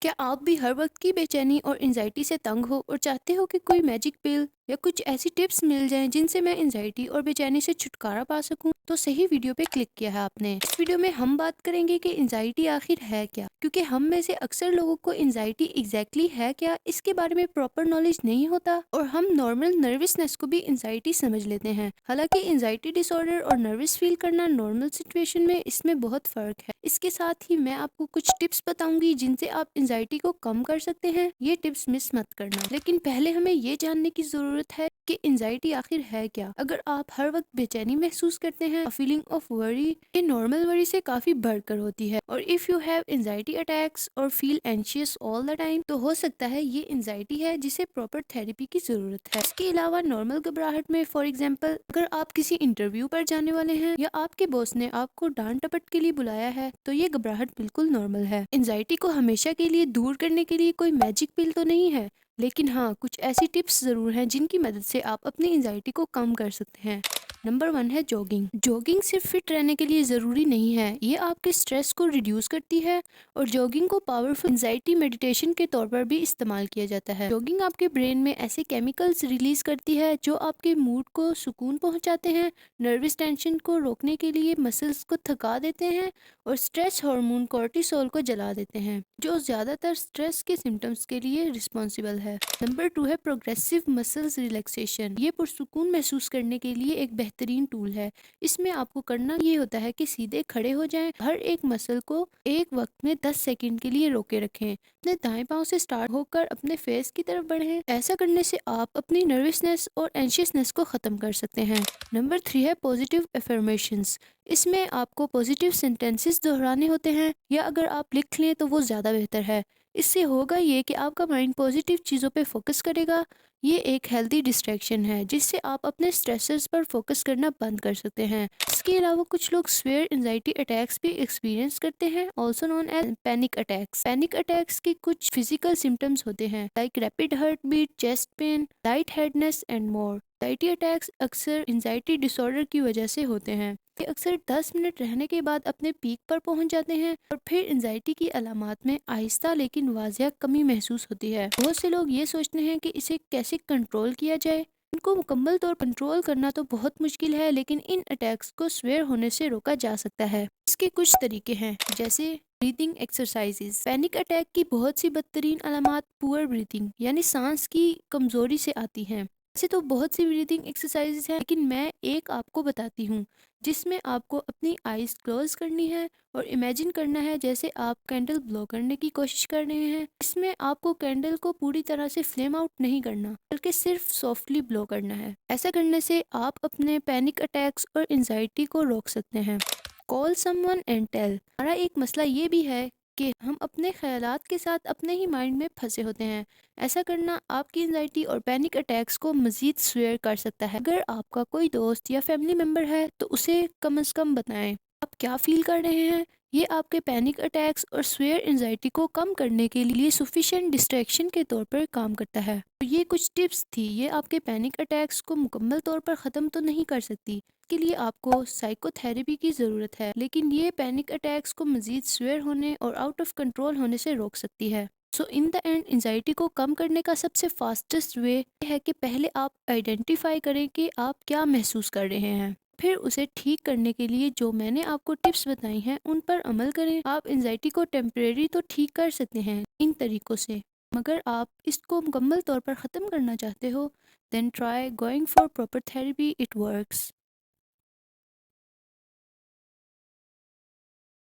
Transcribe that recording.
क्या आप भी हर वक्त की बेचैनी और एंजाइटी से तंग हो और चाहते हो कि कोई मैजिक पिल या कुछ ऐसी टिप्स मिल जाएं जिनसे मैं एंजाइटी और बेचैनी से छुटकारा पा सकूं? तो सही वीडियो पे क्लिक किया है आपने। इस वीडियो में हम बात करेंगे कि एंजाइटी आखिर है क्या, क्योंकि हम में से अक्सर लोगों को एंजाइटी एग्जैक्टली है क्या इसके बारे में प्रॉपर नॉलेज नहीं होता और हम नॉर्मल नर्वसनेस को भी एंजाइटी समझ लेते हैं। हालांकि एंजाइटी डिसऑर्डर और नर्वस फील करना नॉर्मल सिचुएशन में इसमें बहुत फर्क है। इसके साथ ही मैं आपको कुछ टिप्स बताऊंगी जिनसे आप एंजाइटी को कम कर सकते हैं। ये टिप्स मिस मत करना। लेकिन पहले हमें ये जानने की जरूरत है कि एंजाइटी आखिर है क्या। अगर आप हर वक्त बेचैनी महसूस करते हैं, फीलिंग ऑफ वरी ये नॉर्मल वरी से काफी बढ़कर होती है। और if you have anxiety attacks और feel anxious all the time, तो हो सकता है ये एंजाइटी है जिसे प्रॉपर थेरेपी की जरूरत है। इसके अलावा नॉर्मल घबराहट में, फॉर एग्जाम्पल अगर आप किसी इंटरव्यू पर जाने वाले हैं या आपके बॉस ने आपको डांट टपट के लिए बुलाया है, तो ये घबराहट बिल्कुल नॉर्मल है। एंजाइटी को हमेशा के लिए दूर करने के लिए कोई मैजिक पिल तो नहीं है, लेकिन हाँ, कुछ ऐसी टिप्स जरूर हैं जिनकी मदद से आप अपनी एंजाइटी को कम कर सकते हैं। नंबर 1 है जॉगिंग। जॉगिंग सिर्फ फिट रहने के लिए ज़रूरी नहीं है, ये आपके स्ट्रेस को रिड्यूस करती है और जॉगिंग को पावरफुल एंजाइटी मेडिटेशन के तौर पर भी इस्तेमाल किया जाता है। जॉगिंग आपके ब्रेन में ऐसे केमिकल्स रिलीज करती है जो आपके मूड को सुकून पहुंचाते हैं, नर्वस टेंशन को रोकने के लिए मसल्स को थका देते हैं और स्ट्रेस हार्मोन कॉर्टिसोल को जला देते हैं, जो ज़्यादातर स्ट्रेस के सिम्टम्स के लिए रिस्पॉन्सिबल है। नंबर 2 है प्रोग्रेसिव मसल्स रिलैक्सेशन। ये पुरसुकून महसूस करने के लिए एक बेहतरीन टूल है। इसमें आपको करना ये होता है कि सीधे खड़े हो जाएं, हर एक मसल को एक वक्त में 10 सेकंड के लिए रोके रखें, अपने दाएं पांव से स्टार्ट होकर अपने फेस की तरफ बढ़ें। ऐसा करने से आप अपनी नर्वसनेस और एंशियसनेस को खत्म कर सकते हैं। नंबर 3 है पॉजिटिव अफर्मेशंस। इसमें आपको पॉजिटिव सेंटेंसेस दोहराने होते हैं, या अगर आप लिख लें तो वो ज़्यादा बेहतर है। इससे होगा ये कि आपका माइंड पॉजिटिव चीज़ों पे फोकस करेगा। ये एक हेल्दी डिस्ट्रैक्शन है जिससे आप अपने स्ट्रेसर्स पर फोकस करना बंद कर सकते हैं। इसके अलावा कुछ लोग स्वेयर एंजाइटी अटैक्स भी एक्सपीरियंस करते हैं, also known as panic attacks. Panic attacks के कुछ फिजिकल सिम्टम्स होते हैं like rapid heart beat, chest pain, light headedness and more. Anxiety attacks अक्सर एंजाइटी डिसऑर्डर की वजह से होते हैं। ये अक्सर 10 मिनट रहने के बाद अपने पीक पर पहुंच जाते हैं और फिर एंजाइटी की अलामात में आहिस्ता लेकिन वाजिया कमी महसूस होती है। बहुत से लोग ये सोचते हैं कि इसे कैसे कंट्रोल किया जाए। इनको मुकम्मल तौर पर कंट्रोल करना तो बहुत मुश्किल है, लेकिन इन अटैक्स को स्वेयर होने से रोका जा सकता है। इसके कुछ तरीके हैं, जैसे ब्रीथिंग एक्सरसाइजेस। पैनिक अटैक की बहुत सी बदतरीन अलामात पुअर ब्रीथिंग यानी सांस की कमजोरी से आती हैं। ऐसे तो बहुत सी ब्रीदिंग एक्सरसाइजेस हैं, लेकिन मैं एक आपको बताती हूँ जिसमें आपको अपनी आईज क्लोज करनी है और इमेजिन करना है जैसे आप कैंडल ब्लो करने की कोशिश कर रहे हैं। इसमें आपको कैंडल को पूरी तरह से फ्लेम आउट नहीं करना, बल्कि सिर्फ सॉफ्टली ब्लो करना है। ऐसा करने से आप अपने पैनिक अटैक्स और एंजाइटी को रोक सकते हैं। Call someone and tell. हमारा एक मसला ये भी है कि हम अपने ख्यालात के साथ अपने ही माइंड में फंसे होते हैं। ऐसा करना आपकी एंजाइटी और पैनिक अटैक्स को मजीद स्वेयर कर सकता है। अगर आपका कोई दोस्त या फैमिली मेम्बर है तो उसे कम से कम बताएं आप क्या फील कर रहे हैं। ये आपके पैनिक अटैक्स और स्वेयर एंजाइटी को कम करने के लिए सफिशिएंट डिस्ट्रैक्शन के तौर पर काम करता है। तो ये कुछ टिप्स थी, ये आपके पैनिक अटैक्स को मुकम्मल तौर पर ख़त्म तो नहीं कर सकती, के लिए आपको साइकोथेरेपी की ज़रूरत है, लेकिन ये पैनिक अटैक्स को मजीद स्वेयर होने और आउट ऑफ कंट्रोल होने से रोक सकती है। सो इन द एंड एंजाइटी को कम करने का सबसे फास्टेस्ट वे है कि पहले आप आइडेंटिफाई करें कि आप क्या महसूस कर रहे हैं, फिर उसे ठीक करने के लिए जो मैंने आपको टिप्स बताई हैं उन पर अमल करें। आप एंजाइटी को टेम्परेरी तो ठीक कर सकते हैं इन तरीकों से, मगर आप इसको मुकम्मल तौर पर ख़त्म करना चाहते हो, then try going for proper therapy, it works.